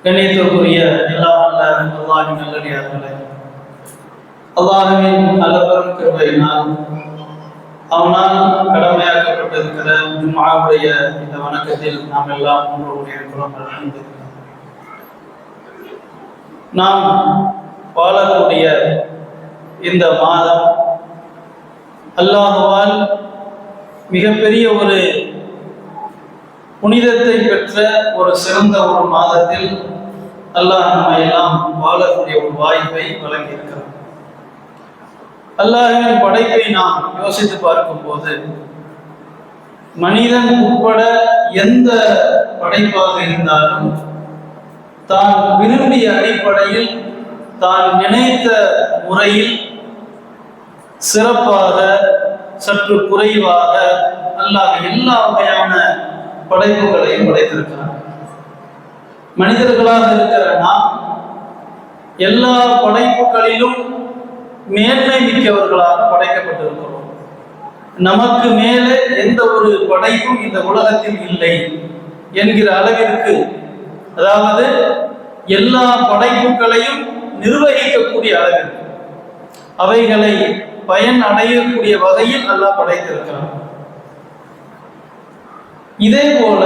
கணியத்திற்குரிய எல்லாம் அல்ல அல்லாஹின் நல்லடியார்களே, அல்லாஹ்வின் நல்லவரும் கிருபையினால் அவனால் கடமையாக்கப்பட்டிருக்கிற ஜும்ஆவுடைய இந்த வணக்கத்தில் நாம் எல்லாம் ஒன்று கூடியிருக்கிறோம். அல்ஹம்துலில்லாஹ். நாம் வாழக்கூடிய இந்த மாதம் அல்லாஹ்வால் மிகப்பெரிய ஒரு புனிதத்தை பெற்ற ஒரு சிறந்த ஒரு மாதத்தில் அல்லாஹ் நம்ம எல்லாம் வாழக்கூடிய ஒரு வாய்ப்பை வழங்கியிருக்கிறார். அல்லாஹ்வின் படைப்பை நாம் யோசித்து பார்க்கும் போது மனிதன் உட்பட எந்த படைப்பாக இருந்தாலும் தான் விரும்பிய அடிப்படையில் தான் நினைத்த முறையில் சிறப்பாக சற்று குறைவாக அல்லாஹ் எல்லா வகையான படைப்புகளையும் படைத்திருக்கிறார். மனிதர்களாக இருக்கிற நாம் எல்லா படைப்புகளிலும் மேன்மை மிக்கவர்களாக படைக்கப்பட்டிருக்கிறோம். நமக்கு மேலே எந்த ஒரு படைப்பும் இந்த உலகத்தில் இல்லை என்கிற அளவிற்கு, அதாவது எல்லா படைப்புகளையும் நிர்வகிக்கக்கூடிய அளவிற்கு, அவைகளை பயன் அடையக்கூடிய வகையில் அல்லாஹ் படைத்திருக்கிறார். இதே போல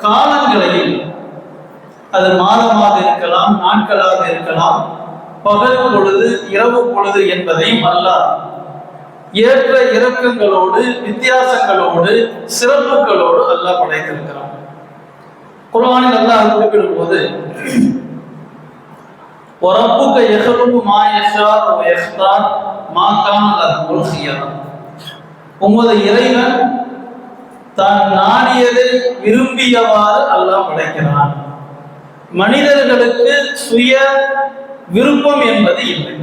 காலங்களையும், அது மாதமாக இருக்கலாம், நாட்களாக இருக்கலாம், பகல் பொழுது இரவு பொழுது என்பதையும் அல்லாஹ் ஏற்ற இறக்கங்களோடு வித்தியாசங்களோடு சிறப்புகளோடு அல்லாஹ் படைத்திருக்கிறான். குர்ஆனில் அல்லாஹ் குறிப்பிடும் போது வரப்புக யஹ்லுகு மா யஷாஉ வ யக்தார் மா கான லஹுல் ஹியர், உமது இறைவன் தான் நாடியதை விரும்பியவாறு அல்லாஹ் படைக்கிறான். மனிதர்களுக்கு சுய விருப்பம் என்பது இல்லை.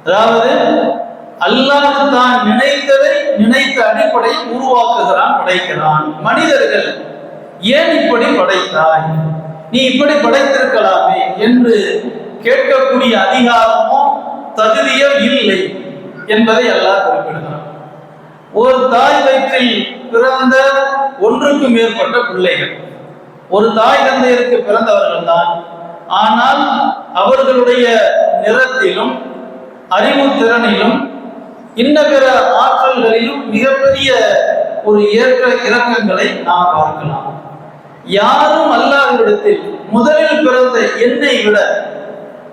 அதாவது அல்லாஹ் தான் நினைத்ததை நினைத்த அடிப்படையில் உருவாக்குகிறான், படைக்கிறான். மனிதர்கள் ஏன் இப்படி படைத்தாய், நீ இப்படி படைத்திருக்கலாமே என்று கேட்கக்கூடிய அதிகாரமோ தகுதியோ இல்லை என்பதை அல்லாஹ் குறிப்பிடுகிறான். ஒரு தாய் வயிற்றில் பிறந்த ஒன்றுக்கு மேற்பட்ட பிள்ளைகள் ஒரு தாய் தந்தையருக்கு பிறந்தவர்கள் தான். ஆனால் அவர்களுடைய நிறத்திலும் அறிவுத்திறனிலும் இன்ன பிற ஆற்றல்களிலும் மிகப்பெரிய ஒரு ஏற்ற இறக்கங்களை நாம் பார்க்கலாம். யாரும் அல்லாஹ்விடத்தில் முதலில் பிறந்த என்னை விட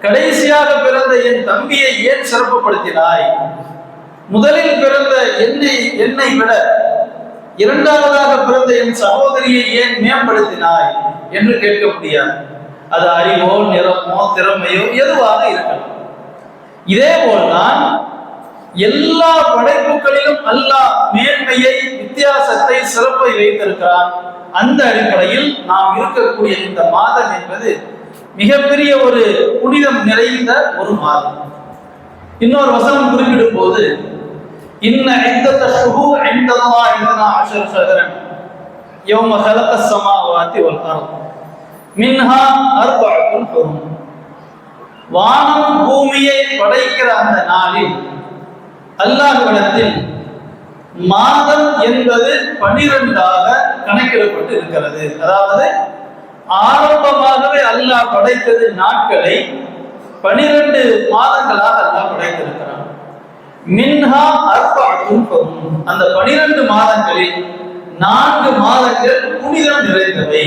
கடைசியாக பிறந்த என் தம்பியை ஏன் சிறப்புப்படுத்தினாய், முதலில் பிறந்த என்னை விட இரண்டாவதாக பிறந்த என் சகோதரியை ஏன் மேம்படுத்தினாய் என்று கேட்க முடியாது. அது அறிவோ நிறமோ திறமையோ எதுவாக இருக்கலாம். இதே போல்தான் எல்லா படைப்புகளிலும் அல்லாஹ் மேன்மையை, வித்தியாசத்தை, சிறப்பை வைத்திருக்கிறான். அந்த அடிப்படையில் நாம் இருக்கக்கூடிய இந்த மாதம் என்பது மிகப்பெரிய ஒரு புனிதம் நிறைந்த ஒரு மாதம். இன்னொரு வசனம் குறிப்பிடும் போது இன்ன இத்தத ஷுஹூர் இன்தல்லாஹி 12 ஷஹரன் யௌம ஹலகஸ் ஸமாவாதி வல் அர்த் மின்ஹா அர்பஅத்துன் ஹுரும், வானம் பூமியை படைக்கிற அந்த நாளில் அல்லாஹ்விடத்தில் மாதம் என்பது 12ஆக கணக்கிடப்பட்டு இருக்கிறது. அதாவது ஆரம்பமாகவே அல்லாஹ் படைத்தது நாட்களை 12 மாதங்களாக அல்லாஹ் படைத்திருக்கிறான். மின்ஹா அர்பஅத்துன் ஹுரும், அந்த 12 மாதங்களில் 4 மாதங்கள் புனிதம் நிறைந்தவை.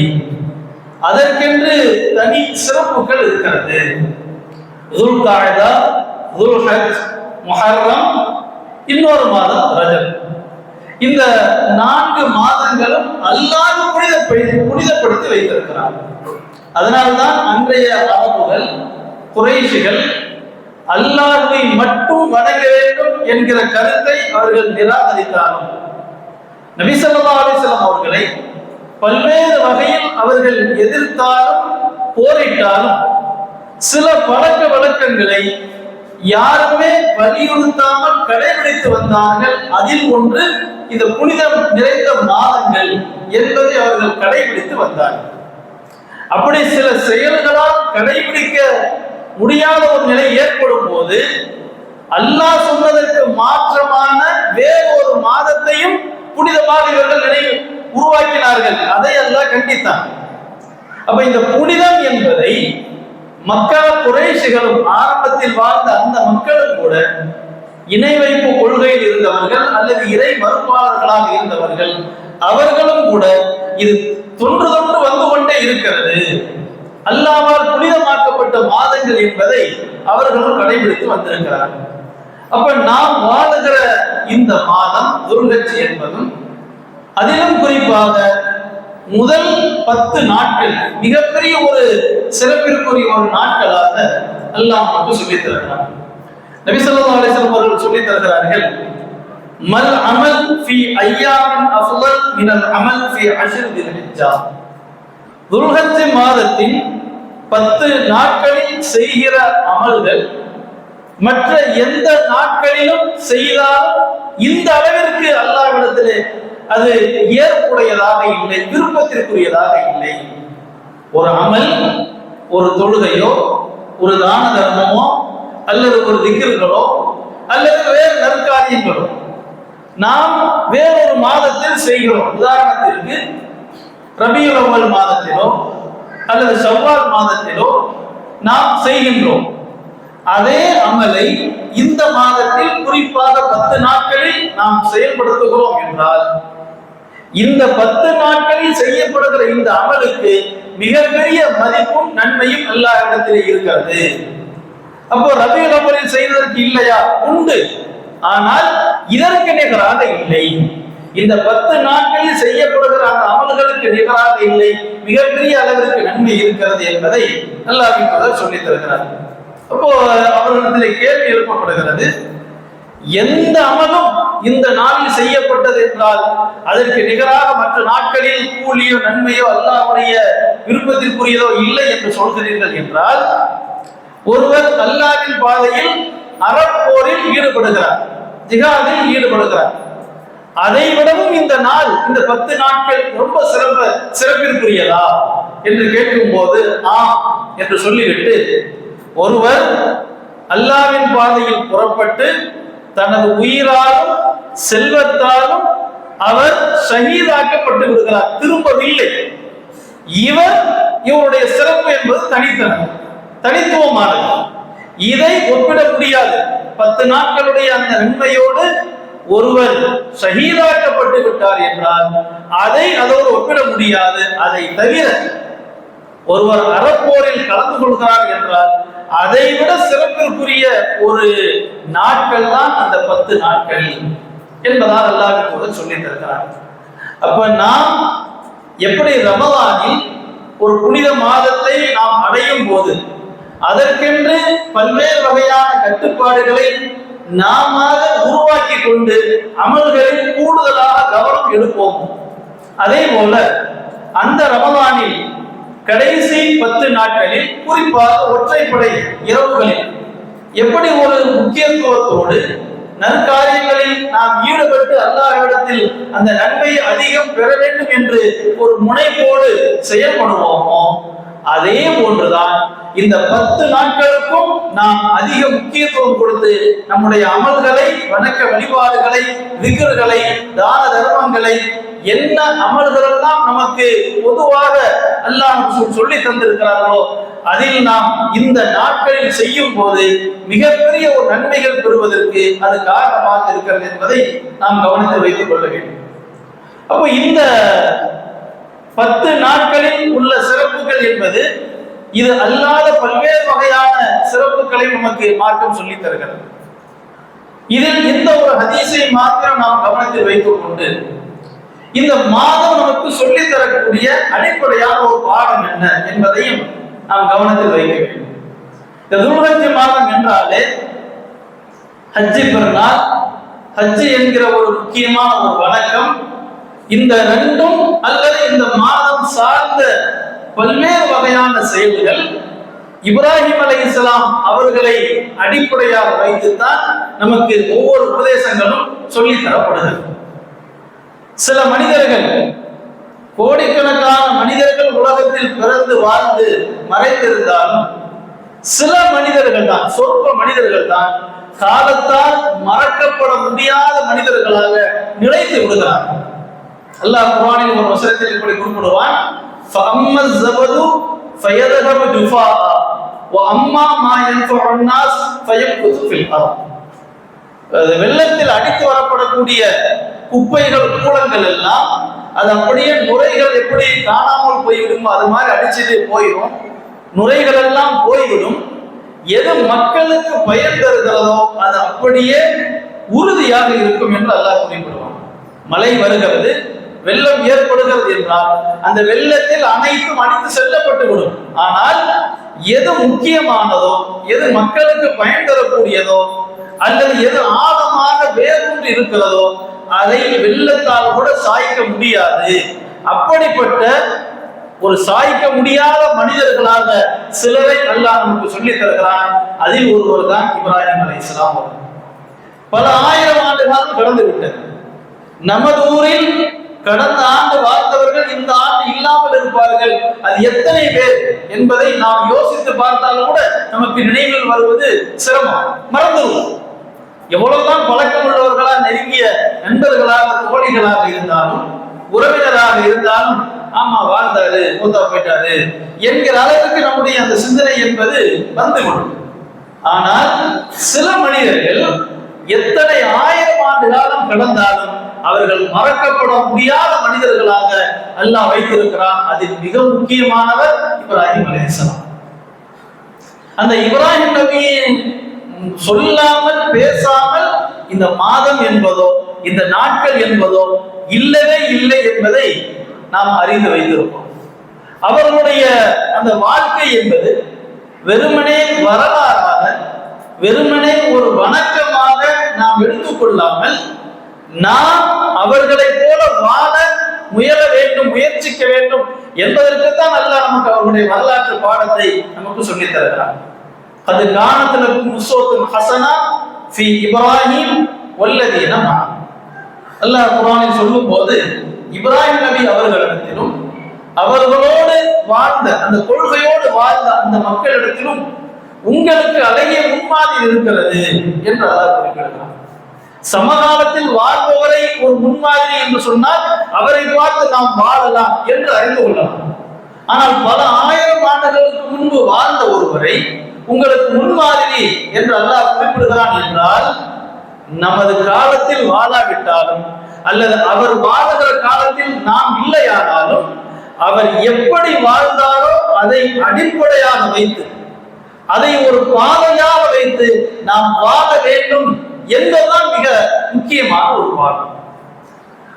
அதற்கென்று தனி சிறப்புகள் இருக்கிறது. துல்காஅதா, துல்ஹஜ், முஹர்ரம், இன்னொரு மாதம் ரஜப். இந்த 4 மாதங்களும் அல்லாஹ் புனிதப்படுத்தி வைத்திருக்கிறார். அதனால்தான் அன்றைய அரபுகள், குறைஷிகள் அல்லாஹ்வை மட்டும் வணங்க வேண்டும் என்கிற கருத்தை அவர்கள் நிராகரித்தாலும், நபி ஸல்லல்லாஹு அலைஹி வஸல்லம் அவர்களை பல்வேறு வகையில் அவர்கள் எதிர்த்தாலும் போரிட்டாலும் சில பழக்க வழக்கங்களை யாருமே வலியுறுத்தாமல் கடைபிடித்து வந்தார்கள். அதில் ஒன்று இந்த புனிதம் நிறைந்த மாதங்கள் என்பதை அவர்கள் கடைபிடித்து வந்தார்கள். அப்படி சில செயல்களால் கடைபிடிக்க முடியாத ஒரு நிலை ஏற்படும் போது அல்லாஹ் சொன்னதற்கு மாற்றமான வேறொரு மாதத்தையும் புனிதமாக இவர்கள் உருவாக்கினார்கள். அதை அல்லாஹ் கண்டித்தான். அப்ப இந்த புனிதம் என்பதை மக்கா குறைஷிகளும் ஆரம்பத்தில் வாழ்ந்த அந்த மக்களும் கூட இணை வைப்பு கொள்கையில் இருந்தவர்கள் அல்லது இறை மறுப்பாளர்களாக இருந்தவர்கள், அவர்களும் கூட இது தொன்று தொன்று வந்து கொண்டே இருக்கிறது, அல்லாஹ்வால் புனிதமாக்கப்பட்ட மாதங்கள் என்பதை அவர்களும் கடைபிடித்து வந்திருக்கிறார்கள். அப்ப நாம் வாழுகிற இந்த மாதம் துல்ஹஜ் என்பதும், அதிலும் குறிப்பாக முதல் 10 நாட்கள் மிகப்பெரிய ஒரு சிறப்பிற்குரிய ஒரு நாட்களாக அல்லாஹ் நமக்கு சொல்லித் தருகிறார். நபி ஸல்லல்லாஹு அலைஹி வஸல்லம் அவர்கள் சொல்லித் தருகிறார்கள், மல் அமல் ஃபீ அய்யாமின் அஃலல் மினல் அமல் ஃபீ அஷ்ர் தில்ஹிஜ்ஜா. துல்ஹஜ் மாதத்தின் 10 நாட்களில் செய்கிற அமல்கள் மற்ற எந்த நாட்களிலும் செய்தால் இந்த அளவிற்கு அல்லாஹ்விடத்திலே அது ஏற்புடையதாக இல்லை, விருப்பத்திற்குரியதாக இல்லை. ஒரு அமல், ஒரு தொழுகையோ, ஒரு தான தர்மமோ, அல்லது ஒரு திக்ர்களோ, அல்லது வேறு நற்காரியங்களோ நாம் வேறொரு மாதத்தில் செய்கிறோம். உதாரணத்திற்கு ரபியுல் அவ்வல் மாதத்திலோ அல்லது ஷவ்வால் மாதத்திலோ நாம் செய்கின்றோம். அதே அமலை இந்த மாதத்தில் குறிப்பாக 10 நாட்களில் நாம் செயல்படுத்துகிறோம் என்றால், இந்த 10 நாட்களில் செய்யப்படுகிற இந்த அமலுக்கு மிகப்பெரிய மதிப்பும் நன்மையும் அல்லாஹ்விடத்திலே இருக்கிறது. அப்போ ரபியுல் அவ்வலில் செய்வதற்கு இல்லையா? உண்டு, ஆனால் இதற்கு நிகராக இல்லை. இந்த 10 நாட்களில் செய்யப்படுகிற அந்த அமல்களுக்கு நிகராக இல்லை, மிகப்பெரிய அளவிற்கு நன்மை இருக்கிறது என்பதை அல்லாஹ் சொல்லித் தருகிறார். அப்போ அவர்களிடத்தில் கேள்வி எழுப்பப்படுகிறது, எந்த அமலும் இந்த நாளில் செய்யப்பட்டது என்றால் அதற்கு நிகராக மற்ற நாட்களில் கூலியோ நன்மையோ அல்லாஹ்வுடைய விருப்பத்திற்குரியதோ இல்லை என்று சொல்கிறீர்கள் என்றால், ஒருவர் அல்லாஹ்வின் பாதையில் அறப்போரில் ஈடுபடுகிறார், ஜிஹாதில் ஈடுபடுகிறார், அதை விடவும் இந்த நாள், இந்த 10 நாட்கள் ரொம்ப சிறப்பிற்குரியதா என்று கேட்கும் போது ஆம் என்று சொல்லிவிட்டு, ஒருவர் அல்லாஹ்வின் பாதையில் புறப்பட்டு தனது உயிராலும் செல்வத்தாலும் அவர் ஷஹீதாக்கப்பட்டு விடுகிறார், திரும்பவில்லை. இவருடைய சிறப்பு என்பது தனித்துவமானது. இதை ஒப்பிட முடியாது. 10 நாட்களுடைய அந்த நன்மையோடு ஒருவர் ஷஹீதாக்கப்பட்டு விட்டார் என்றால் அதோடு ஒப்பிட முடியாது. அதை தவிர ஒருவர் அறப்போரில் கலந்து கொள்கிறார் என்றால் அதை விட சிறப்பிற்குரிய ஒரு நாட்கள் தான் அந்த 10 நாட்கள் என்பதால் அல்லாஹ் சொல்லித் தருகிறார். அப்ப நாம் எப்படி ரமலானில் ஒரு புனித மாதத்தை நாம் அடையும் போது அதற்கென்று பல்வேறு வகையான கட்டுப்பாடுகளை நாம உருவாக்கி கொண்டு அமல்களில் கூடுதலாக கவனம் எடுப்போம், அதே போல அந்த ரமலானில் கடைசி 10 நாட்களில் குறிப்பாக ஒற்றைப்படை இரவுகளில் எப்படி ஒரு முக்கியத்துவத்தோடு நற்காரியங்களில் நாம் ஈடுபட்டு அல்லாஹ்விடத்தில் அந்த நன்மையை அதிகம் பெற வேண்டும் என்று ஒரு முனைப்போடு செயல்படுவோமோ, அதே போன்றுதான் இந்த 10 நாட்களுக்கும் நாம் அதிக முக்கியத்துவம் கொடுத்து நம்முடைய அமல்களை, வணக்க வழிபாடுகளை, திக்ர்களை, தான தர்மங்களை, என்ன அமல்கள் எல்லாம் நமக்கு பொதுவாக அல்லாஹ் சொல்லி தந்திருக்கிறார்களோ அதில் நாம் இந்த நாட்களில் செய்யும் போது மிகப்பெரிய ஒரு நன்மைகள் பெறுவதற்கு அது காரணமாக இருக்கிறது என்பதை நாம் கவனத்தில் வைத்துக் கொள்ள வேண்டும். அப்போ இந்த 10 நாட்களில் உள்ள சிறப்புகள் என்பது இது அல்லாத பல்வேறு வகையான சிறப்புகளை நமக்கு மார்க்கம் சொல்லி தருகிறது. இதில் இந்த ஒரு ஹதீஸை மாத்திரம் நாம் கவனத்தில் வைத்துக் கொண்டு இந்த மாதம் நமக்கு சொல்லி தரக்கூடிய அடிப்படையான ஒரு பாடம் என்ன என்பதையும் நாம் கவனத்தில் வைக்க வேண்டும். இந்த துல்ஹஜ் மாதம் என்றாலே ஹஜ்ஜி பெருநாள், ஹஜ்ஜி என்கிற ஒரு முக்கியமான ஒரு வணக்கம், இந்த ரெண்டும் அல்லது இந்த மாதம் சார்ந்த பல்வேறு வகையான செயல்கள் இப்ராஹிம் அலைஹிஸ்ஸலாம் அவர்களை அடிப்படையாக வைத்துத்தான் நமக்கு ஒவ்வொரு உபதேசங்களும் சொல்லி தரப்படுகிறது. சில மனிதர்கள், கோடிக்கணக்கான மனிதர்கள் உலகத்தில் பிறந்து வாழ்ந்து மறைந்திருந்தாலும் சில மனிதர்கள் தான், சொற்ப மனிதர்கள் தான் காலத்தால் மறக்கப்பட முடியாத மனிதர்களாக நிலைத்து விடுகிறார்கள். அல்லாஹ் குர்ஆனில் ஒரு வசனத்தில் இப்படி குறிப்பிடுவான், ஃபஅம்ம ஸபது ஃபயதஹபு ஜுஃபாஆ வ அம்மா மா யன்ஃபஉன் நாஸ் ஃபயம்குது ஃபில் அர்த். வெள்ளத்தில் அடித்து வரப்படக்கூடிய குப்பைகள் கூலங்கள் எல்லாம் அது அப்படியே நுரைகள் எப்படி காணாமல் போய்விடும் அது மாதிரி அடிச்சுட்டு போயிடும், நுரைகள் எல்லாம் போய்விடும். எது மக்களுக்கு பயன் தருகிறதோ அது அப்படியே உறுதியாக இருக்கும் என்று அல்லாஹ் குறிப்பிடுவான். மழை வருகிறது, வெள்ளம் ஏற்படுகிறது என்றால் அந்த வெள்ளத்தில் அனைத்தும் அடித்து செல்லப்பட்டு விடும். ஆனால் எது முக்கியமானதோ, எது மக்களுக்கு பயன் தரக்கூடியதோ, அல்லது எது ஆழமாக வேரூன்றி இருக்கிறதோ அதை வெள்ளத்தால் கூட சாய்க்க முடியாது. அப்படிப்பட்ட ஒரு சாய்க்க முடியாத மனிதர்களாக சிலரை அல்லாஹ் நமக்கு சொல்லி தருகிறான். அதில் ஒருவர் தான் இப்ராஹிம் அலைஹிஸ்ஸலாம். பல ஆயிரம் ஆண்டுகள் கடந்து விட்டது. நமது ஊரில் கடந்த ஆண்டு வாழ்ந்தவர்கள் இந்த ஆண்டு இல்லாமல் இருப்பார்கள். அது எத்தனை பேர் என்பதை நாம் யோசித்து பார்த்தாலும் கூட நமக்கு நினைவில் வருவது சிரமம், மறந்துவிடும். எவ்வளவுதான் பழக்கம் உள்ளவர்களா, நெருங்கிய நண்பர்களாக, தோழிகளாக இருந்தாலும், உறவினராக இருந்தாலும், ஆமா வாழ்ந்தாரு, மூத்தா போயிட்டாரு என்கிற அளவுக்கு நம்முடைய அந்த சிந்தனை என்பது வந்துவிடும். ஆனால் சில மனிதர்கள் எத்தனை ஆயிரம் ஆண்டு காலம் கடந்தாலும் அவர்கள் மறக்கப்பட முடியாத மனிதர்களாக அல்லாஹ் வைத்திருக்கிறான். அதில் மிக முக்கியமானவர் இப்ராஹிம் அலைஹிஸ்ஸலாம். அந்த இப்ராஹிம் நபியை சொல்லாமல் பேசாமல் இந்த மாதம் என்பதோ இந்த நாட்கள் என்பதோ இல்லவே இல்லை என்பதை நாம் அறிந்து வைத்திருப்போம். அவர்களுடைய அந்த வாழ்க்கை என்பது வெறுமனே வரலாறாக, வெறுமனே ஒரு வணக்கமாக நாம் எடுத்துக்கொள்ளாமல், நாம் அவர்களை போல வாழ முயல வேண்டும், முயற்சிக்க வேண்டும் என்பதற்குத்தான் அல்லாஹ் நமக்கு அவர்களுடைய வரலாற்று பாடத்தை நமக்கு சொல்லித் தருகிறார். அது கானத்துலக்கும் உஸ்வத்துன் ஹஸனா ஃபீ இப்ராஹிம் வல்லதீன மஅ. அல்லாஹ் குர்ஆனில் சொல்லும்போது இப்ராஹிம் நபி அவர்களிடத்திலும் அவர்களோடு வாழ்ந்த அந்த கொள்கையோடு வாழ்ந்த அந்த மக்களிடத்திலும் உங்களுக்கு அழகிய முன்மாதிரி இருக்கிறது என்று அல்லாஹ் குறிப்பிடுகிறார். சமகாலத்தில் வாழ்பவரை ஒரு முன்மாதிரி என்று சொன்னால் அவரை பார்த்து நாம் வாழலாம் என்று அறிந்து கொள்ளலாம். ஆனால் பல ஆயிரம் ஆண்டுகளுக்கு முன்பு வாழ்ந்த ஒருவரை உங்களுக்கு முன்மாதிரி என்று அல்லாஹ் குறிப்பிடுகிறான் என்றால், நமது காலத்தில் வாழாவிட்டாலும் அல்லது அவர் வாழுகிற காலத்தில் நாம் இல்லையானாலும் அவர் எப்படி வாழ்ந்தாரோ அதை அடிப்படையாக வைத்து, அதை ஒரு பாதையாக வைத்து நாம் வாழ வேண்டும் என்பதுதான் மிக முக்கியமான ஒரு பாடம்.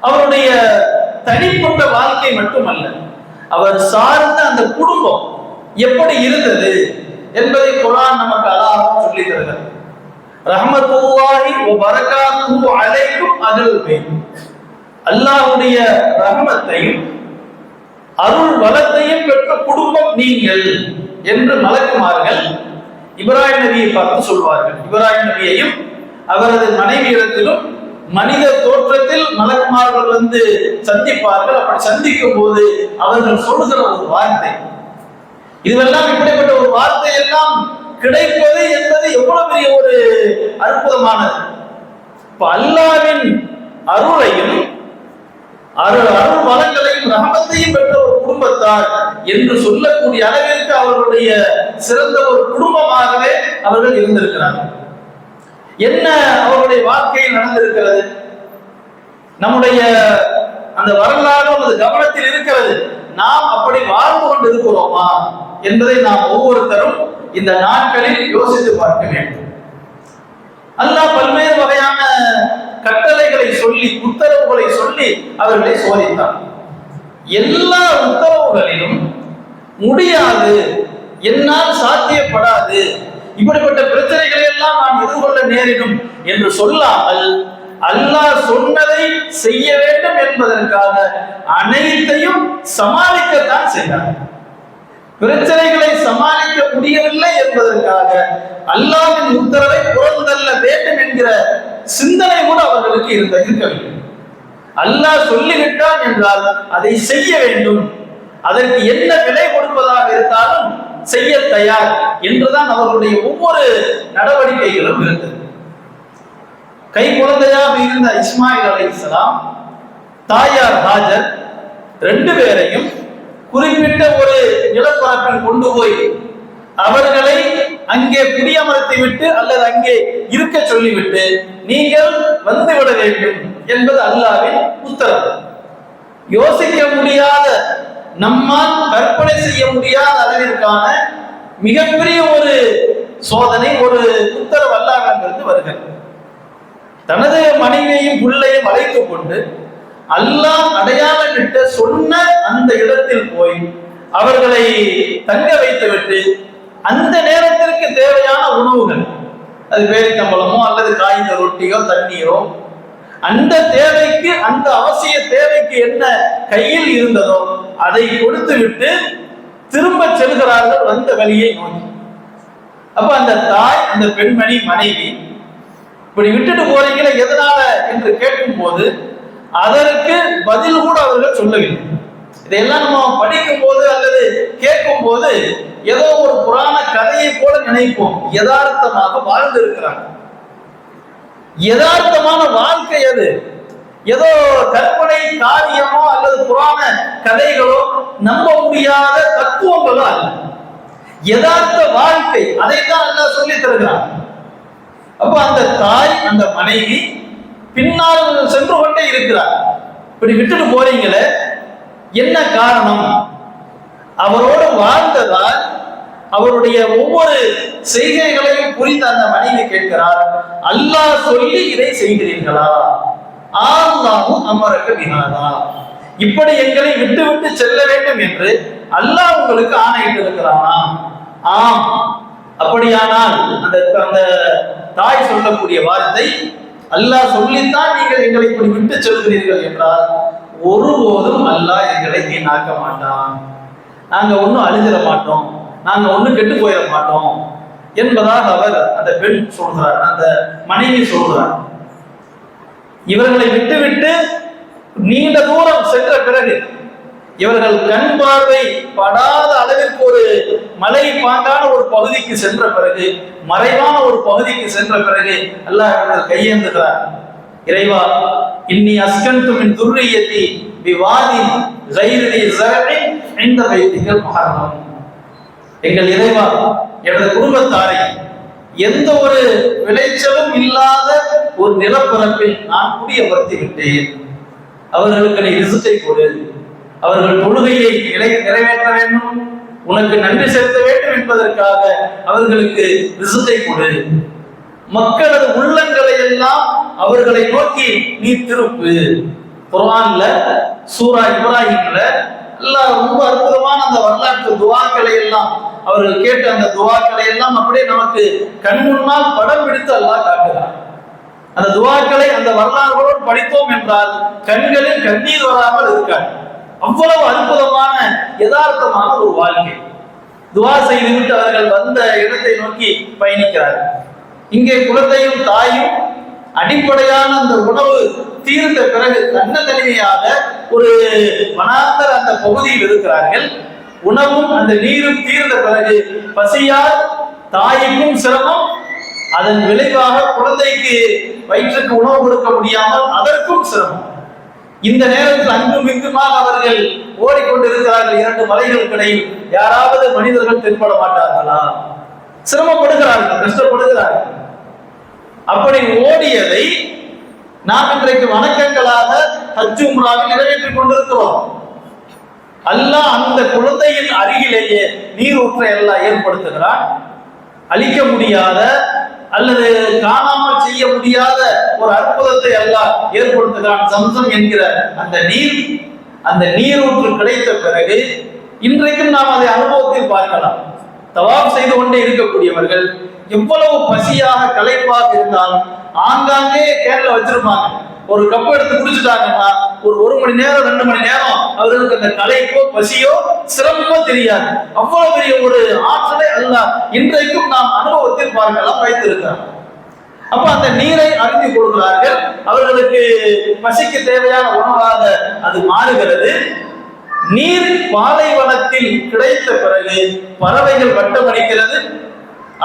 அவருடைய தனிப்பட்ட வாழ்க்கை மட்டுமல்ல, அவர் சார்ந்த அந்த குடும்பம் எப்படி இருந்தது என்பதை குர்ஆன் நமக்கு அழகாக சொல்லி தருகிறது. ரஹ்மத்துல்லாஹி வ பரகாத்துஹு அலைக்கும் அஹ்லல் பைத். அல்லாஹ்வுடைய ரஹ்மத்தையும் அருள் வளத்தையும் பெற்ற குடும்பம் நீங்கள் என்று மலக்குமார்கள் இப்ராஹிம் நபியை பார்த்து சொல்வார்கள். இப்ராஹிம் நபியையும் அவரது மனைவியிடத்திலும் மனித தோற்றத்தில் மலக்குமார்கள் வந்து சந்திப்பார்கள். அப்படி சந்திக்கும் போது அவர்கள் சொல்லுகிற ஒரு வார்த்தை, இதுவெல்லாம் இப்படிப்பட்ட ஒரு வார்த்தை எல்லாம் கிடைப்பது என்பது எவ்வளவு பெரிய ஒரு அற்புதமானது. இப்ப அல்லாஹ்வின் அருளையும் அருள் வளங்களையும் ரஹமத்தையும் பெற்ற ஒரு குடும்பத்தார் என்று சொல்லக்கூடிய அளவிற்கு அவர்களுடைய சிறந்த ஒரு குடும்பமாகவே அவர்கள் இருந்திருக்கிறார்கள். என்ன அவருடைய வாழ்க்கையில் நடந்திருக்கிறது? நம்முடைய அந்த வரலாறு நமது கவனத்தில் இருக்கிறது. நாம் அப்படி வாழ்ந்து கொண்டு இருக்கிறோமா என்பதை நாம் ஒவ்வொருத்தரும் இந்த நாட்களில் யோசித்து பார்க்க வேண்டும். அல்லாஹ் பல்வேறு வகையான கட்டளைகளை சொல்லி, உத்தரவுகளை சொல்லி அவர்களை சோதித்தார். எல்லா உத்தரவுகளிலும் முடியாது, என்னால் சாத்தியப்படாது, இப்படிப்பட்ட பிரச்சனைகளை எல்லாம் நான் எதிர்கொள்ள நேரிடும் என்று சொல்லாமல் அல்லாஹ் சொன்னதை செய்ய வேண்டும் என்பதற்காக அனைத்தையும் சமாளிக்கத்தான் செய்தார். பிரச்சனைகளை சமாளிக்க முடியவில்லை என்பதற்காக அல்லாஹ்வின் உத்தரவை புறந்தள்ள வேண்டும் என்கிற சிந்தனை கூட அவர்களுக்கு இருக்கவில்லை. அல்லாஹ் சொல்லிவிட்டான் என்றால் அதை செய்ய வேண்டும், அதற்கு என்ன விலை கொடுப்பதாக இருந்தாலும் செய்ய தயார் என்றுதான் அவர்களுடைய ஒவ்வொரு நடவடிக்கைகளும் இருந்தது. கை குழந்தையாக இருந்த இஸ்மாயில் அலைஹிஸ்ஸலாம், தாயார் ஹாஜர், ரெண்டு பேரையும் குறிப்பிட்ட ஒரு நிலப்பரப்பில் கொண்டு போய் அவர்களை அங்கே குடியமர்த்தி விட்டு அல்லது அங்கே இருக்க சொல்லிவிட்டு நீங்கள் வந்துவிட வேண்டும் என்பது அல்லாஹ்வின் உத்தரவு. யோசிக்க முடியாத, நம்மால் கற்பனை செய்ய முடியாத அளவிற்கான மிகப்பெரிய ஒரு சோதனை, ஒரு உத்தரவு அல்லாஹ்விடமிருந்து வருகிறது. தனது மனைவியையும் புள்ளையும் அழைத்துக் கொண்டு அல்லாஹ் அடையாளமிட்டு சொன்ன அந்த இடத்தில் போய் அவர்களை தங்க வைத்துவிட்டு அந்த நேரத்திற்கு தேவையான உணவுகள், அது பேரித்தம்பளமோ அல்லது காய்ந்த ரொட்டியோ தண்ணீரோ, அந்த தேவைக்கு, அந்த அவசிய தேவைக்கு என்ன கையில் இருந்ததோ அதை கொடுத்து விட்டு திரும்ப செல்கிறார்கள் வந்த வழியை நோக்கி. அப்ப அந்த தாய், அந்த பெண்மணி, மனைவி, இப்படி விட்டுட்டு போறீங்களே எதனால என்று கேட்கும் போது அதற்கு பதில் கூட அவர்கள் சொல்லவில்லை. இதையெல்லாம் நம்ம படிக்கும் போது அல்லது கேட்கும் போது ஏதோ ஒரு புராண கதையை போல நினைப்போம். யதார்த்தமாக வாழ்ந்து இருக்கிறாங்க. யதார்த்தமான வாழ்க்கை அது. ஏதோ கற்பனை காரியமோ அல்லது புராண கதைகளோ, நம்ப முடியாத தத்துவங்களோ அல்ல. யதார்த்த வாழ்க்கை, அதைத்தான் அல்லாஹ் சொல்லி தருகிறான். அப்ப அந்த தாய், அந்த மனைவி பின்னால் சென்று கொண்டே இருக்கிறார். இப்படி விட்டுட்டு போறீங்களே என்ன காரணம்? அவரோடு வாழ்ந்ததால் அவருடைய ஒவ்வொரு செய்கைகளையும் புரிந்த அந்த மனைவி கேட்கிறார், அல்லாஹ் சொல்லி இதை செய்கிறீர்களா? அல்லாஹ்வும் அமரக பிஹாதா, இப்படி எங்களை விட்டு விட்டு செல்ல வேண்டும் என்று அல்லாஹ் உங்களுக்கு ஆணையிட்டு இருக்கிறானா? ஆம். அப்படியானால் அந்த தாய் சொல்லக்கூடிய வார்த்தை, அல்லாஹ் சொல்லித்தான் நீங்கள் எங்களை இப்படி விட்டு செல்கிறீர்கள் என்றால் ஒருபோதும் அல்லாஹ் எங்களை வீணாக்க மாட்டான். நாங்க ஒன்னும் அழிஞ்சிட மாட்டோம், நாங்க ஒன்னும் கெட்டு போயிட மாட்டோம் என்பதாக அவர், அந்த பெண் சொல்கிறார், அந்த மனைவி சொல்கிறார். இவர்களை விட்டுவிட்டு நீண்ட தூரம் சென்ற பிறகு, இவர்கள் கண் பார்வை படாத அளவிற்கு ஒரு மலை பாங்கான ஒரு பகுதிக்கு சென்ற பிறகு, மறைவான ஒரு பகுதிக்கு சென்ற பிறகு அல்லாஹ் இவர்கள் கையேந்துகிறார். இறைவா, இன்னி அஸ்கன்து மின் துர்ரியத்தி பிவாதின் கைரி ஸர்இன் இன்த பைத்திகல் முஹர்ரம். எங்கள் இறைவா, எனது குடும்பத்தாரை எந்த ஒரு விளைச்சலும் இல்லாத ஒரு நிலப்பரப்பில் நான் குடியமர்த்தி விட்டேன். அவர்களுக்கு நீ ரிசுக்கை கொடு, அவர்கள் தொழுகையை நிறைவேற்ற வேண்டும், உனக்கு நன்றி செலுத்த வேண்டும் என்பதற்காக அவர்களுக்கு ரிசுக்கை கொடு. மக்களது உள்ளங்களை எல்லாம் அவர்களை நோக்கி நீ திருப்பு. குர்ஆன்ல சூரா இப்ராஹிம்ல அல்லாஹ் ரொம்ப அற்புதமான அந்த வரலாற்று துஆக்களை எல்லாம், அவர்கள் கேட்ட அந்த துஆக்களை எல்லாம் அப்படியே நமக்கு கண் முன்னால் படம் பிடித்து அல்லாஹ் காட்டுகிறார். அந்த துஆக்களை, அந்த வரலாறுகளோடு படித்தோம் என்றால் கண்களில் கண்ணீர் வராமல் இருக்காது. அவ்வளவு அற்புதமான யதார்த்தமான ஒரு வாழ்க்கை. துஆ செய்துவிட்டு அவர்கள் வந்த இடத்தை நோக்கி பயணிக்கிறார்கள். இங்கே குழந்தையும் தாயும் அடிப்படையான அந்த உணவு தீர்ந்த பிறகு தன்னந்தனிமையாக ஒரு வனாந்தர அந்த பகுதியில் இருக்கிறார்கள். உணவும் அந்த நீரும் தீர்ந்த பிறகு பசியால் தாய்க்கும் சிரமம், அதன் விளைவாக குழந்தைக்கு வயிற்றுக்கு உணவு கொடுக்க முடியாமல் அதற்கும் சிரமம். இந்த நேரத்தில் அங்கும் இங்குமாக அவர்கள் ஓடிக்கொண்டிருக்கிறார்கள். இரண்டு மலைகளுக்கு இடையில் யாராவது மனிதர்கள் தென்பட மாட்டார்களா? சிரமப்படுகிறார்கள், கஷ்டப்படுகிறார்கள். அப்படி ஓடியதை நாம் இன்றைக்கு வணக்கங்களாக ஹஜ் உம்ராவில் நிறைவேற்றிக் கொண்டிருக்கிறோம். அல்லாஹ் அந்த குழந்தையின் அருகிலேயே நீரூற்றை எல்லாம் ஏற்படுத்துகிறான். அழிக்க முடியாத அல்லது காணாமல் செய்ய முடியாத ஒரு அற்புதத்தை அல்லாஹ் ஏற்படுத்துகிறான். சம்சம் என்கிற அந்த நீர், அந்த நீரூற்று கிடைத்த பிறகு இன்றைக்கும் நாம் அதை அனுபவத்தில் பார்க்கலாம். தவாப் செய்து கொண்டே இருக்கக்கூடியவர்கள் எவ்வளவு பசியாக களைப்பாக இருந்தாலும் ஆங்காங்கே கேன்ல வச்சிருப்பாங்க. ஒரு கப் எடுத்து குடிச்சுட்டாங்கன்னா ஒரு மணி நேரம் 2 மணி நேரம் அவர்களுக்கு அந்த களைப்போ பசியோ சிரமமோ தெரியாது. அவ்வளவு பெரிய ஒரு ஆற்றலை அல்லாஹ் இன்றைக்கும் நாம் அனுபவத்தில் பார்க்கலாம் வைத்திருக்கிறார். அப்ப அந்த நீரை அருந்தி கொடுக்கிறார்கள். அவர்களுக்கு பசிக்கு தேவையான உணவாக அது மாறுகிறது. நீர் பாலைவனத்தில் கிடைத்த பிறகு பறவைகள் வட்டமடிக்கிறது.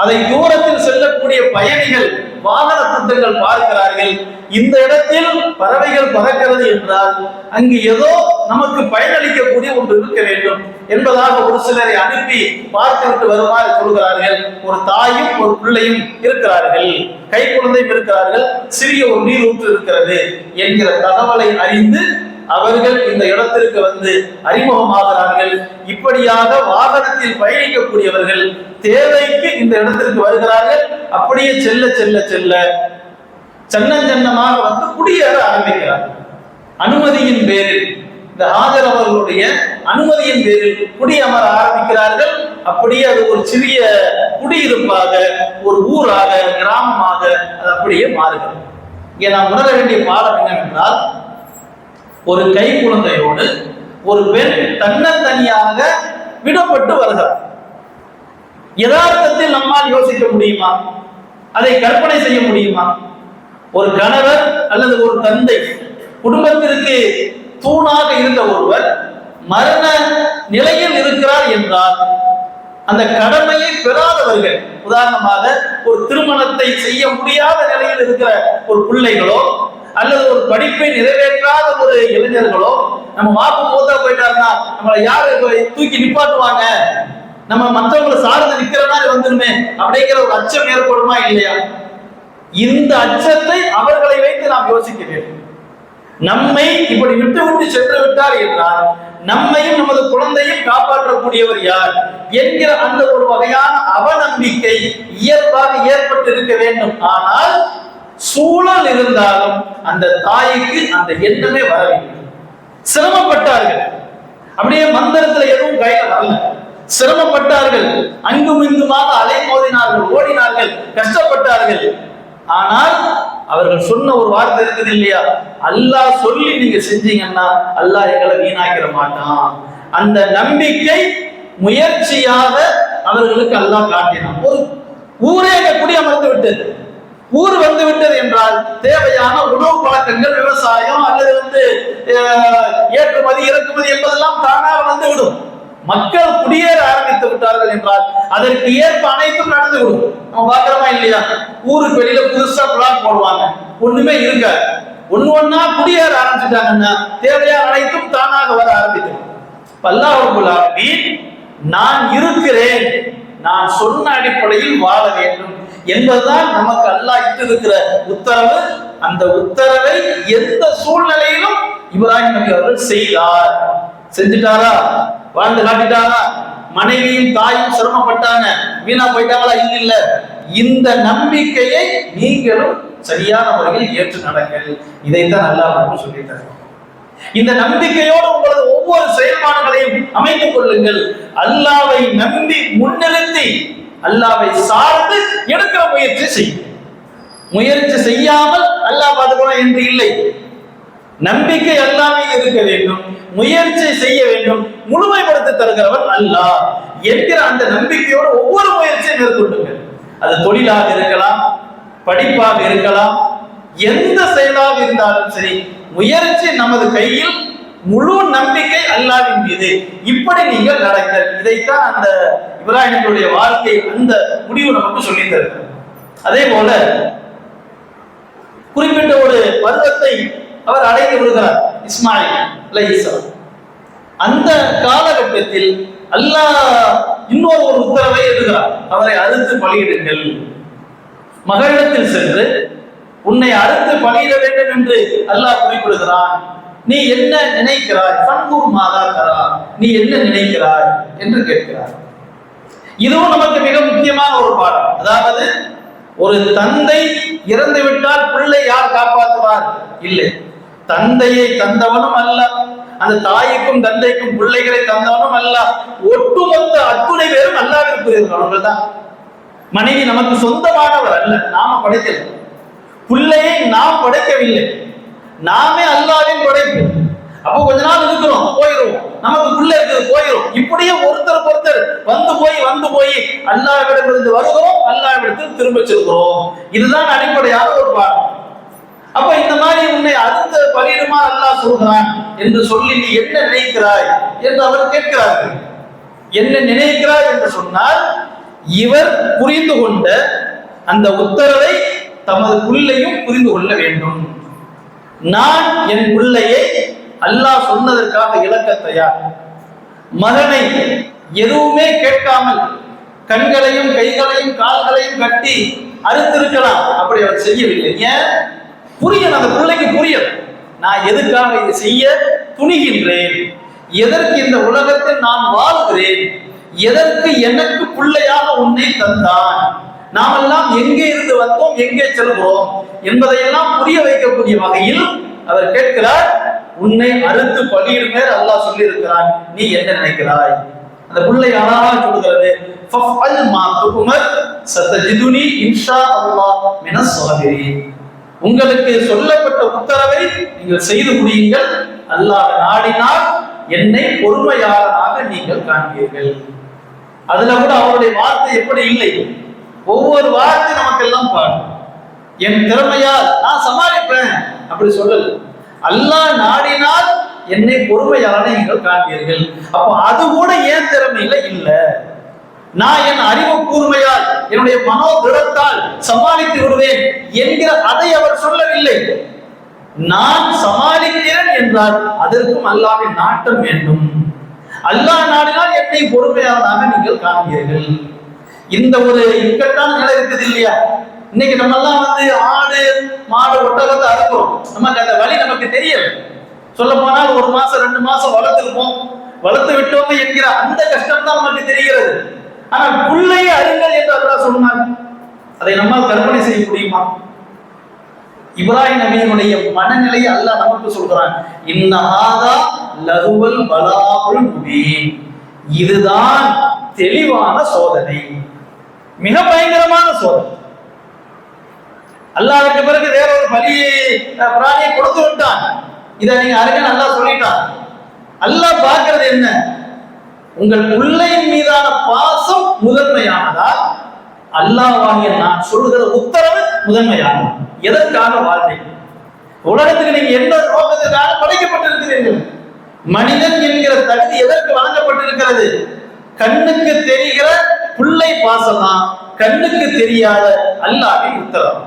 அதை தூரத்தில் செல்லக்கூடிய பயணிகள், வாகன கூட்டங்கள் பார்க்கிறார்கள். இந்த இடத்தில் பறவைகள் பறக்கிறது என்றால் அங்கு ஏதோ நமக்கு பயனளிக்கக்கூடிய ஒன்று இருக்க வேண்டும். என்பதாக ஒரு சிலரை அனுப்பி பார்த்துவிட்டு வருமாறு சொல்கிறார்கள். ஒரு தாயும் ஒரு பிள்ளையும் இருக்கிறார்கள், கை குழந்தையும் இருக்கிறார்கள், சிறிய ஒரு நீரூற்று இருக்கிறது என்கிற தகவலை அறிந்து அவர்கள் இந்த இடத்திற்கு வந்து அறிமுகமாகிறார்கள். இப்படியாக வாகனத்தில் பயணிக்கக்கூடியவர்கள் தேவைக்கு இந்த இடத்திற்கு வருகிறார்கள். அப்படியே செல்ல செல்ல செல்ல சன்னஞ்சன்னமாக வந்து குடியேற ஆரம்பிக்கிறார்கள். அனுமதியின் பேரில், இந்த ஹாஜர் அவர்களுடைய அனுமதியின் பேரில் குடியமர ஆரம்பிக்கிறார்கள். அப்படியே அது ஒரு சிறிய குடியிருப்பாக, ஒரு ஊராக, கிராமமாக அது அப்படியே மாறுகிறது. இங்கே நாம் உணர வேண்டிய பாடம் என்னவென்றால், ஒரு கை குழந்தையோடு ஒரு பெண் தன்னந்தனியாக விடப்பட்டு வருகிறார். யதார்த்தத்தில் நம்மால் யோசிக்க முடியுமா? அதை கற்பனை செய்ய முடியுமா? ஒரு கணவர் அல்லது ஒரு தந்தை, குடும்பத்திற்கு தூணாக இருந்த ஒருவர் மரண நிலையில் இருக்கிறார் என்றால் அந்த கடமையை பெறாதவர்கள், உதாரணமாக ஒரு திருமணத்தை செய்ய முடியாத நிலையில் இருக்கிற ஒரு பிள்ளைகளோ அல்லது ஒரு படிப்பை நிறைவேற்றாத ஒரு இளைஞர்களோ, நம்ம வாக்கு மூத்தா போயிட்டாருன்னா நம்மளை யாரு தூக்கி நிப்பாட்டுவாங்க, நம்ம மற்றவங்களை சார்ந்து நிக்கிற மாதிரி வந்துருமே அப்படிங்கிற ஒரு அச்சம் ஏற்படுமா இல்லையா? இந்த அச்சத்தை அவர்களை வைத்து நாம் யோசிக்க வேண்டும். நம்மை இப்படி விட்டு விட்டு சென்று விட்டார் என்றால் நம்மையும் நமது குழந்தையும் காப்பாற்றக்கூடியவர் யார் என்கிற அந்த ஒரு வகையான அவநம்பிக்கை இயல்பாக ஏற்பட்டு இருக்க வேண்டும். ஆனால் சூழல் இருந்தாலும் அந்த தாய்க்கு அந்த எண்ணமே வரவில்லை. சிரமப்பட்டார்கள், அப்படியே மந்திரத்துல எதுவும் கையில வரல, சிரமப்பட்டார்கள், அங்கும் இங்குமாக அலை மோதினார்கள், ஓடினார்கள், கஷ்டப்பட்டார்கள். ஆனால் அவர்கள் சொன்ன ஒரு வார்த்தை இருக்குது இல்லையா, அல்லாஹ் சொல்லி நீங்க செஞ்சீங்கன்னா அல்லாஹ் எங்களை வீணாக்கிற மாட்டான். அந்த நம்பிக்கை முயற்சியாக அவர்களுக்கு அல்லாஹ் காட்டினான். ஒரு ஊரே குடியமர்ந்து விட்டது, ஊர் வந்து விட்டது என்றால் தேவையான உணவு பழக்கங்கள், விவசாயம் அல்லது ஏற்றுமதி இறக்குமதி என்பதெல்லாம் தானாக வந்து விடும். மக்கள் குடியேற ஆரம்பித்து விட்டார்கள் என்றால் அதற்கு ஏற்ப அனைத்தும் நடந்துவிடும். நம்ம பார்க்கிறோமா இல்லையா? ஊருக்கு வெளியில புதுசா பிளாட் போடுவாங்க, ஒண்ணுமே இருக்க, ஒண்ணா குடியேற ஆரம்பிச்சுட்டாங்கன்னா தேவையான அனைத்தும் தானாக வர ஆரம்பித்து. அல்லாஹ் ரப்பல் ஆலமீன் நான் இருக்கிறேன், நான் சொன்ன அடிப்படையில் வாழ வேண்டும் என்பதுதான் நமக்கு அல்லாஹ் இட்டிருக்கிற உத்தரவு. அந்த உத்தரவை எந்த சூழ்நிலையிலும் இப்ராஹிம் நபி அவர்கள் செய்தார். செஞ்சுட்டாரா? வாழ்ந்து காட்டிட்டாரா? மனைவியும் தாயும் சிரமப்பட்டாங்க, வீணா போயிட்டாங்களா? இல்ல. இந்த நம்பிக்கையை நீங்களும் சரியான முறையில் ஏற்று நடங்கள். இதைத்தான் அல்லாஹ் சொல்லிட்டார். இந்த நம்பிக்கையோடு உங்களது ஒவ்வொரு செயல்பாடுகளையும் அமைத்துக் கொள்ளுங்கள். அல்லாஹ்வை நம்பி முன்னிறுத்தி அல்லாஹ்வை சார்ந்து எடுக்கிற முயற்சி செய்யும். முயற்சி செய்யாமல் அல்லாஹ் பார்த்துக்கணும் என்று இல்லை. நம்பிக்கை அல்லாமே இருக்க வேண்டும், முயற்சி செய்ய வேண்டும், முழுமைப்படுத்தி தருகிறவன் அல்லாஹ் என்கிற அந்த நம்பிக்கையோடு ஒவ்வொரு முயற்சியும் மேற்கொள்ளுங்கள். அது தொழிலாக இருக்கலாம், படிப்பாக இருக்கலாம், எந்த செயலாக இருந்தாலும் சரி, முயற்சி நமது கையில், முழு நம்பிக்கை அல்லாஹ்வின் மீது. இப்படி நீங்கள் நடங்கள். இதைத்தான் அந்த இப்ராஹிமுடைய வாழ்க்கை அந்த முடிவு நமக்கு சொல்லி தருகிறது. அதே போல குறிப்பிட்ட ஒரு பருவத்தை அவர் அடைந்து விடுகிறார், இஸ்மாயில் அலைஹிஸ்ஸலாம். அந்த காலகட்டத்தில் அல்லாஹ் இன்னொரு ஒரு உத்தரவை எழுதுகிறார், அவரை அறுத்து பலியிடுங்கள். மகளிடத்தில் சென்று உன்னை அறுத்து பலியிட வேண்டும் என்று அல்லாஹ் குறிப்பிடுகிறான். நீ என்ன நினைக்கிறாய்? ஃபன்குர் மாதா தரா, நீ என்ன நினைக்கிறாய் என்று கேட்கிறார். இதுவும் நமக்கு மிக முக்கியமான ஒரு பாடம். அதாவது ஒரு தந்தை இறந்து விட்டால் பிள்ளை யார் காப்பாற்றுவார்? இல்லை. தந்தையை தந்தவனும் அல்ல, அந்த தாய்க்கும் தந்தைக்கும் பிள்ளைகளை தந்தவனும் அல்ல, ஒட்டுமொத்த அத்துணை பேரும் அல்லாஹ்விற்குரியவர்கள் தான். மனைவி நமக்கு சொந்தமானவர் அல்ல, நாம படைக்கல. பிள்ளையை நாம் படைக்கவில்லை, நாமே அல்லாஹ்வின் படைப்பு. அப்போ கொஞ்ச நாள் இருக்கிறோம், போயிடும், நமக்கு பிள்ளை இருக்குது, போயிடும். இப்படியே ஒருத்தருக்கு ஒருத்தர் வந்து போய் அல்லாஹ்விடமிருந்து வருகிறோம், அல்லாஹ்விடத்தில் திரும்ப செல்கிறோம். இதுதான் அடிப்படையான ஒரு பாடம். அப்ப இந்த மாதிரி உன்னை அடுத்த பலியிடுமா அல்லாஹ் சொல்கிறான் என்று சொல்லி நீ என்ன நினைக்கிறாய் என்று அவர் கேட்கிறார்கள். என்ன நினைக்கிறாய் என்று சொன்னால் இவர் புரிந்து கொண்ட அந்த உத்தரவை தமது பிள்ளையும் புரிந்து கொள்ள வேண்டும். நான் என் பிள்ளையை அல்லாஹ் சொன்னதற்காக இழக்க தயார். மகனை எதுவுமே கேட்காமல் கண்களையும் கைகளையும் கால்களையும் கட்டி அறுத்திருக்கலாம். அப்படி அவர் செய்யவில்லை. ஏன்? புரியணும், அந்த பிள்ளைக்கு புரியணும், நான் எதுக்காக இதை செய்ய துணிகின்றேன், எதற்கு இந்த உலகத்தில் நான் வாழ்கிறேன், எதற்கு எனக்கு பிள்ளையாக உன்னை தந்தான், நாமெல்லாம் எங்கே இருந்து வந்தோம், எங்கே செல்கிறோம் என்பதையெல்லாம் புரிய வைக்கக்கூடிய வகையில் அவர் கேட்கிறார். உன்னை அறுத்து பலியிடுமே அல்லாஹ் சொல்லி இருக்கிறான், நீ என்ன நினைக்கிறாய்? அந்த பிள்ளை அழகா சொல்கிறது, ஃபஃஅல் மா துமர் சதஜிதுனி இன்ஷா அல்லாஹ் மினஸ் சாபிரீன். உங்களுக்கு சொல்லப்பட்ட உத்தரவை நீங்கள் செய்து முடியுங்கள், அல்லாஹ் நாடினால் என்னை பொறுமையாளராக நீங்கள் காண்பீர்கள். அதுல கூட அவருடைய வார்த்தை எப்படி இல்லை, ஒவ்வொரு வார்த்தை நமக்கு எல்லாம் பாடும். என் திறமையால் நான் சமாளிப்பேன் அப்படி சொல்லல, அல்லாஹ் நாடினால் என்னை பொறுமையாளனை நீங்கள் காண்பீர்கள். அப்போ அது கூட ஏன் திறமையில இல்ல, நான் என் அறிவு கூர்மையால் என்னுடைய மனோ திடத்தால் சமாளித்து விடுவேன் என்கிற அதை அவர் சொல்லவில்லை. நான் சமாளிக்கிறேன் என்றால் அதற்கும் அல்லாஹ்வின் நாட்டம் வேண்டும். அல்லாஹ் நாடினால் என்னை பொறுமையாளராக நீங்கள் காண்பீர்கள். இந்த ஒரு இக்கட்டான நிலை இருக்குது இல்லையா? இன்னைக்கு நம்ம எல்லாம் ஆடு மாடு ஒட்டகத்தை அறுக்கிறோம், நமக்கு அந்த வழி நமக்கு தெரியல. சொல்ல போனால் 1 மாசம் 2 மாசம் வளர்த்துருப்போம், வளர்த்து விட்டோம் என்கிற அந்த கஷ்டம் தான் நமக்கு தெரிகிறது. ஆனால் புள்ளையை அறிங்கள் என்று அல்லாஹ் சொன்னார். அதை நம்மால் கற்பனை செய்ய முடியுமா? இப்ராஹிம் நபியினுடைய மனநிலையை அல்லாஹ் நமக்கு சொல்கிறான், இன்னஹாதா லஹுவல் பலாஉல் முபீன். இதுதான் தெளிவான சோதனை, மிக பயங்கரமான சோதனை. அல்லாஹ்வுக்கு பிறகு வேற ஒரு பிராணியை கொடுத்து விட்டான், இதை நீங்க அருகே அல்லாஹ் சொல்லிட்டான். அல்லாஹ் பார்க்கிறது என்ன? உங்கள் பிள்ளையின் மீதான பாசம் முதன்மையானதா, அல்லாஹ்வாகிய நான் சொல்லுகிற உத்தரவு முதன்மையானது? எதற்காக வாழ்க்கை? உலகத்துக்கு நீங்க எந்த நோக்கத்திற்காக படைக்கப்பட்டிருக்கிறீர்கள்? மனிதன் என்கிற தகுதி எதற்கு வழங்கப்பட்டிருக்கிறது? கண்ணுக்கு தெரிகிற பிள்ளை பாசமா, கண்ணுக்கு தெரியாத அல்லாஹ்வின் உத்தரவு?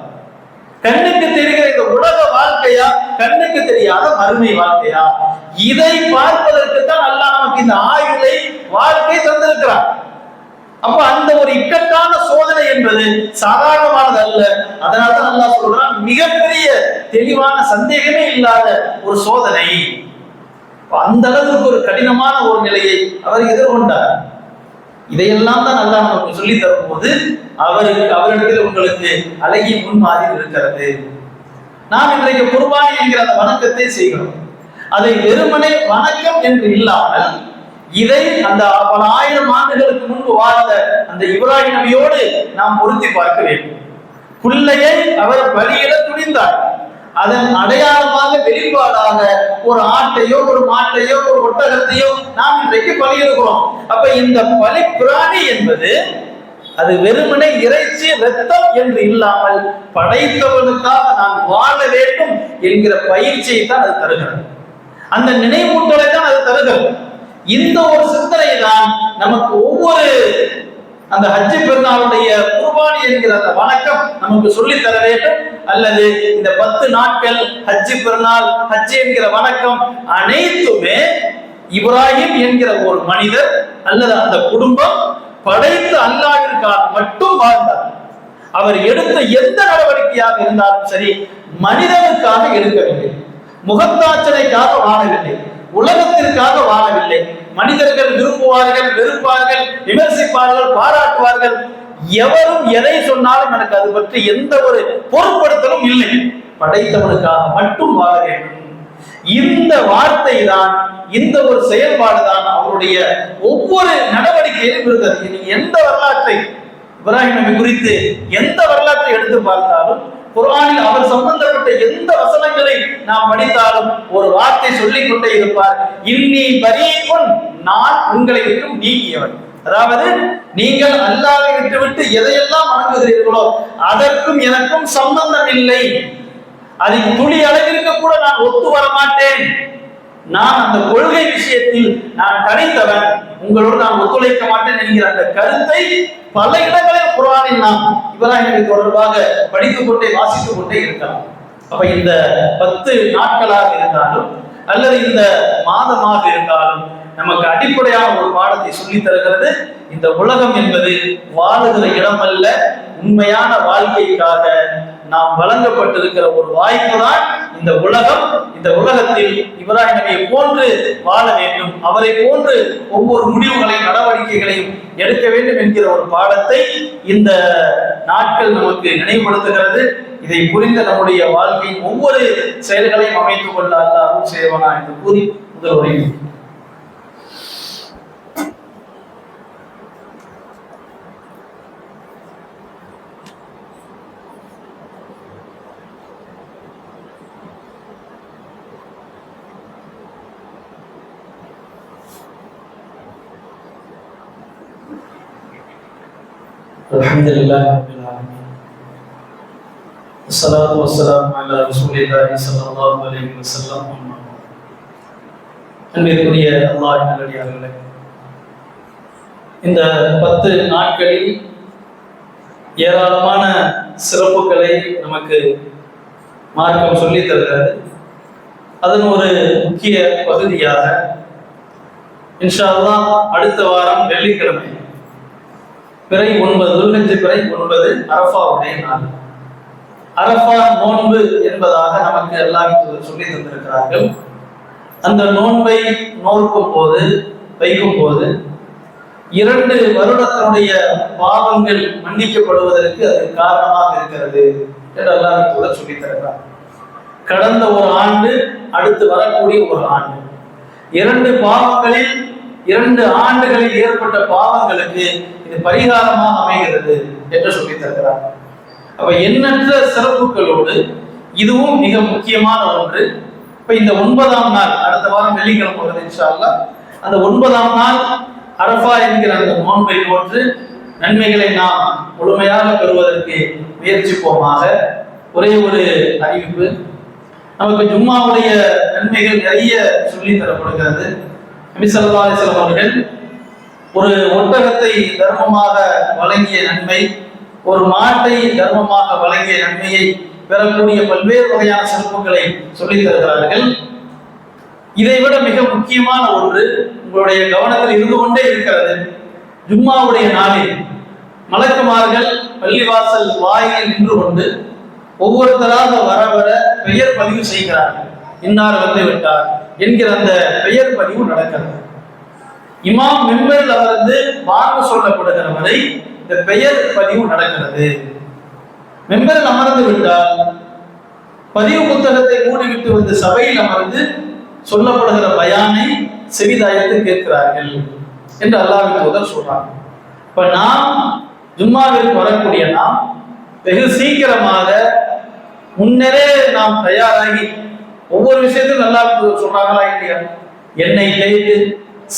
கண்ணுக்கு தெரிகிற இந்த உலக வாழ்க்கையா, கண்ணுக்கு தெரியாத மறுமை வாழ்க்கையா? இதை பார்ப்பதற்கு தான் அல்லாஹ் நமக்கு இந்த ஆயுளை வாழ்க்கை தந்திருக்கிறார். அப்ப அந்த ஒரு இக்கட்டான சோதனை என்பது சாதாரணமானது அல்ல. அதனால்தான் அல்லாஹ் சொல்றான், மிகப்பெரிய தெளிவான சந்தேகமே இல்லாத ஒரு சோதனை. அந்த அளவுக்கு ஒரு கடினமான ஒரு நிலையை அவர் எதிர்கொண்டார். இதையெல்லாம் தான் அல்லாஹ் நமக்கு சொல்லி தரும் போது அவரிடத்தில் உங்களுக்கு அழகிய முன்மாதிரி இருக்கிறது. நாம் இன்றைக்கு குர்பானி என்கிற அந்த வணக்கத்தை செய்கிறோம். அதை வெறுமனே வணக்கம் என்று இல்லாமல் இதை அந்த பல ஆயிரம் ஆண்டுகளுக்கு முன்பு வாழ்ந்த அந்த இப்ராஹிம் நபியோடு நாம் பொருத்தி பார்க்க வேண்டும். பிள்ளையை அவர் பலியிட துணிந்தார். அதன் அடையாளமாக வெளிப்பாடாக ஒரு ஆட்டையோ ஒரு மாட்டையோ ஒரு ஒட்டகத்தையோ நாம் இன்றைக்கு பலியிடுகிறோம். அப்ப இந்த பலி பிராணி என்பது அது வெறுமனே இறைச்சி ரத்தம் என்று இல்லாமல் படைத்தவனுக்காக நான் வாழ வேண்டும் என்கிற பயிற்சியை தான் அது தருகிறது. அந்த நினைவூட்டலை தான் அது தருகிறது. இந்த ஒரு சிந்தனை தான் நமக்கு ஒவ்வொரு அந்த ஹஜ்ஜி பெருநாளுடைய குர்பானி என்கிற அந்த வணக்கம் நமக்கு சொல்லி தர வேண்டும். அல்லது இந்த 10 நாட்கள் ஹஜ்ஜி பெருநாள், ஹஜ்ஜி என்கிற வணக்கம் அனைத்துமே இப்ராஹிம் என்கிற ஒரு மனிதர் அல்லது அந்த குடும்பம் படைத்த அல்லாஹ்விற்காக மட்டும் வாழ்ந்தார். அவர் எடுத்த எந்த நடவடிக்கையாக இருந்தாலும் சரி, மனிதனுக்காக எடுக்கவில்லை, முகத்தாட்சணைக்காக வாழவில்லை, உலகத்திற்காக வாழவில்லை. மனிதர்கள் விரும்புவார்கள், வெறுப்பார்கள், விமர்சிப்பார்கள், பாராட்டுவார்கள். எவரும் எதை சொன்னாலும் எனக்கு அது பற்றி எந்த ஒரு பொருட்படுத்தலும் இல்லை. படைத்தவனுக்காக மட்டும் வாழ வேண்டும். இந்த வார்த்தை தான், இந்த ஒரு செயல்பாடு தான் அவருடைய ஒவ்வொரு நடவடிக்கையிலும் இருந்தது. நீங்க எந்த வரலாற்றை இப்ராஹிம் நபி குறித்து எந்த வரலாற்றை எடுத்து பார்த்தாலும், குர்ஆனில் அவர் சம்பந்தப்பட்ட எந்த வசனங்களை நாம் படித்தாலும் ஒரு வார்த்தை சொல்லிக் கொண்டே இருப்பார், இன்னி பரீஉன், நான் உங்களை விட்டு நீங்கியவன். அதாவது நீங்கள் அல்லாஹ்வை விட்டுவிட்டு எதையெல்லாம் வணங்குகிறீர்களோ அதற்கும் எனக்கும் சம்பந்தம் இல்லை, அதில் துளி அளவிற்கு கூட நான் ஒத்து வர மாட்டேன். நான் அந்த கொள்கை விஷயத்தில் நான் தனித்தவன், உங்களோடு நான் ஒத்துழைக்க மாட்டேன் என்கிற அந்த கருத்தை பல இடங்களில் குர்ஆனில் நாம் இப்ராஹிம் தொடர்பாக படித்துக் கொண்டே வாசித்துக் கொண்டே இருக்கலாம். அப்ப இந்த 10 நாட்களாக இருந்தாலும் அல்லது இந்த மாதமாக இருந்தாலும் நமக்கு அடிப்படையான ஒரு பாடத்தை சொல்லி தருகிறது. இந்த உலகம் என்பது வாழுகிற இடம் அல்ல, உண்மையான வாழ்க்கைக்காக நாம் வழங்கப்பட்டிருக்கிற ஒரு வாய்ப்பு தான் இந்த உலகம். இந்த உலகத்தில் இப்ராஹிம் நபியை போன்று வாழ வேண்டும், அவரை போன்று ஒவ்வொரு முடிவுகளையும் நடவடிக்கைகளையும் எடுக்க வேண்டும் என்கிற ஒரு பாடத்தை இந்த நாட்கள் நமக்கு நினைவுபடுத்துகிறது. இதை புரிந்த நம்முடைய வாழ்க்கையின் ஒவ்வொரு செயல்களையும் அமைத்துக் கொள்ள அல்லாஹ் செய்வானா என்று கூறி முதல் உரை. அல்ஹம்துலில்லாஹி ரப்பில் ஆலமீன். الصلاة والسلام على رسول الله صلى الله عليه وسلم. அன்பிற்குரிய அல்லாஹ்வின் நல்லடியார்களே, இந்த 10 நாட்களில் ஏராளமான சிறப்புகளை நமக்கு மார்க்கம் சொல்லித் தருகிறது. அதன் ஒரு முக்கிய பகுதியாக இன்ஷா அல்லாஹ் அடுத்த வாரம் வெள்ளிக்கிழமை பிறை 9 துல்ஹஜ் பிறை 9 அரஃபாவுடைய நாள். அரஃபா நோன்பு என்பதாக நமக்கு எல்லாம் சொல்லி தந்திருக்கிறார்கள். அந்த நோன்பை நோக்கும் போது வைக்கும் போது 2 வருடத்தினுடைய பாவங்கள் மன்னிக்கப்படுவதற்கு அது காரணமாக இருக்கிறது என்று அல்லாஹ் சொல்லி தருகிறார். கடந்த ஒரு ஆண்டு, அடுத்து வரக்கூடிய ஒரு ஆண்டு, 2 பாவங்களில் 2 ஆண்டுகளில் ஏற்பட்ட பாவங்களுக்கு இது பரிகாரமாக அமைகிறது என்று சொல்லி தருகிறார். அப்ப எண்ணற்ற சிறப்புகளோடு இதுவும் மிக முக்கியமான ஒன்று. இப்ப இந்த 9ஆம் நாள், அடுத்த வாரம் வெள்ளிக்கிழமை வருது இன்ஷா அல்லாஹ், அந்த 9ஆம் நாள் அரஃபா என்கிற அந்த நோன்பை போன்று நன்மைகளை நாம் முழுமையாக பெறுவதற்கு முயற்சிப்போமாக. ஒரே ஒரு அறிவிப்பு, நமக்கு ஜும்மாவுடைய நன்மைகள் நிறைய சொல்லி தரப்படுகிறது. நபி ஸல்லல்லாஹு அலைஹி வஸல்லம் அவர்கள் ஒரு ஒட்டகத்தை தர்மமாக வழங்கிய நன்மை, ஒரு மாட்டை தர்மமாக வழங்கிய நன்மையை பெறக்கூடிய பல்வேறு வகையான சிறப்புகளை சொல்லித் தருகிறார்கள். இதைவிட மிக முக்கியமான ஒன்று உங்களுடைய கவனத்தில் இருந்து கொண்டே இருக்கிறது. ஜும்மாவுடைய நாளில் மலக்குமார்கள் பள்ளிவாசல் வாயில் நின்று கொண்டு ஒவ்வொருத்தராக வர வர பெயர் பதிவு செய்கிறார்கள். இன்னார் வந்து விட்டார் என்கிற அந்த பெயர் பதிவு நடக்கிறது. இமாம் மிம்பரில் அமர்ந்து வாங்க சொல்லப்படுகிற வரை இந்த பெயர் பதிவு நடக்கிறது. மிம்பரில் அமர்ந்து விட்டால் பதிவு புத்தகத்தை மூடிவிட்டு வந்து சபையில் அமர்ந்து சொல்லப்படுகிற பயானை செவிதாயத்து கேட்கிறார்கள் என்று அல்லாஹ்வின் தூதர் சொல்றாங்க. இப்ப நாம் ஜும்மாவிற்கு வரக்கூடிய நாம் வெகு சீக்கிரமாக முன்னரே நாம் தயாராகி ஒவ்வொரு விஷயத்திலும் அல்லாஹ்வின் தூதர் சொல்றாங்களா இல்லையா, எண்ணெய் தேய்த்து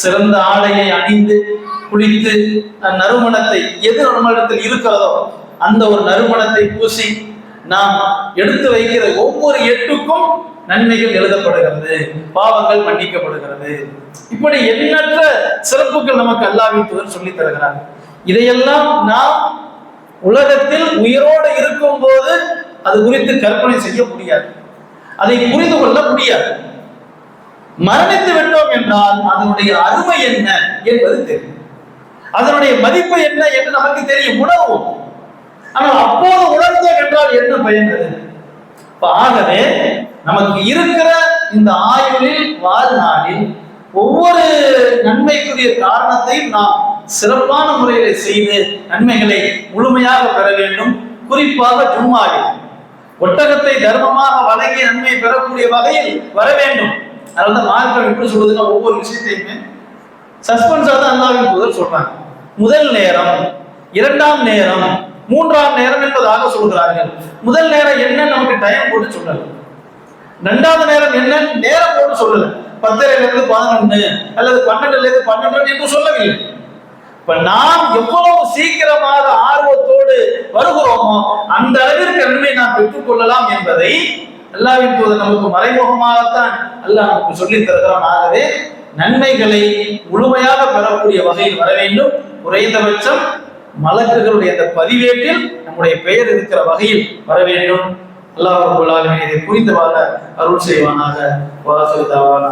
சிறந்த ஆடையை அணிந்து குளித்து நறுமணத்தை எது நறுமணத்தில் இருக்கிறதோ அந்த ஒரு நறுமணத்தை பூசி நாம் எடுத்து வைக்கிற ஒவ்வொரு எட்டுக்கும் நன்மைகள் எழுதப்படுகிறது, பாவங்கள் மன்னிக்கப்படுகிறது. இப்படி எண்ணற்ற சிறப்புகள் நமக்கு அல்லாஹ்வின் தூதர் சொல்லி தருகிறார். இதையெல்லாம் நாம் உலகத்தில் உயிரோடு இருக்கும் போது அது குறித்து கற்பனை செய்ய முடியாது, அதை புரிந்து கொள்ள முடியாது. மரணித்து விட்டோம் என்றால் அதனுடைய அருமை என்ன என்பது தெரியும், அதனுடைய மதிப்பு என்ன என்று நமக்கு தெரியும், உணர்வோம். ஆனால் அப்போது உணர்ந்தோம் என்றால் என்ன பயன் அது? ஆகவே நமக்கு இருக்கிற இந்த ஆயுளில் வாழ்நாளில் ஒவ்வொரு நன்மைக்குரிய காரணத்தையும் நாம் சிறப்பான முறையில் செய்து நன்மைகளை முழுமையாக பெற வேண்டும். குறிப்பாக ஜும்மாவில் ஒட்டகத்தை தர்மமாக வழங்கி நன்மை பெறக்கூடிய வகையில் வர வேண்டும். அதனால மார்க்கம் எப்படி சொல்றதுன்னா ஒவ்வொரு விஷயத்தையுமே சஸ்பென்ஸா தான் அல்லாஹ்வின் தூதர் சொல்றாங்க. முதல் நேரம், 2ஆம் நேரம், 3ஆம் நேரம் என்பதாக சொல்கிறார்கள். முதல் நேரம் என்ன நமக்கு டைம் போட்டு சொல்லல, 2வது நேரம் என்ன நேரம் போட்டு சொல்லல, 10:30 11 அல்லது 12 12 என்று சொல்லவில்லை. இப்ப நாம் எவ்வளவு சீக்கிரமாக ஆர்வத்தோடு வருகிறோமோ அந்த அளவிற்கு நன்மை நாம் பெற்றுக் கொள்ளலாம் என்பதை அல்லாஹ்வின் தூதர் நமக்கு மறைமுகமாகத்தான் அல்லாஹ் நமக்கு சொல்லித் தருகிறான். ஆகவே நன்மைகளை முழுமையாக பெறக்கூடிய வகையில் வர வேண்டும். குறைந்தபட்சம் மலக்குகளுடைய அந்த பதிவேட்டில் நம்முடைய பெயர் இருக்கிற வகையில் வர வேண்டும். அல்லாஹ் ரப்பல் ஆலமீன் இதை புரிந்து வாழ அருள் செய்வானாக. வாஹிரு தஅவானா.